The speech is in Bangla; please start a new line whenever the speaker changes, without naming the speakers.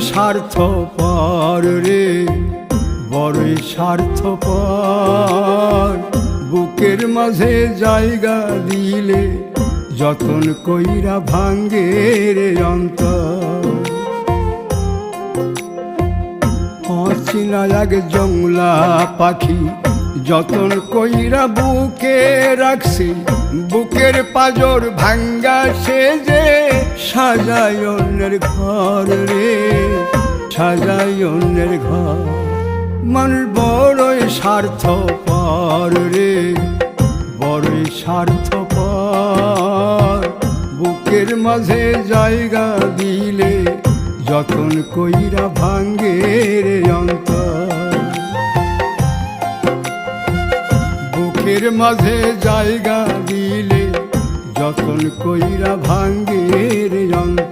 স্বার্থপর রে, বড়ই স্বার্থপর। বুকের মাঝে জায়গা দিলে যতন কইরা ভাঙ্গে রে অন্তর। অচেনা এক জংলা পাখি যতন কইরা বুকে রাখছি, বুকের পাজর ভাঙ্গা সে যে সাজায় অন্যের ঘর রে, সাজায় অন্যের ঘর। মানুষ বড়ই স্বার্থপর রে, বড়ই স্বার্থপর। বুকের মাঝে জায়গা দিলে যতন কইরা ভাঙ্গে রে অন্তর। বুকের মাঝে জায়গা দিলে যতন কইরা ভাঙ্গে রে অন্তর।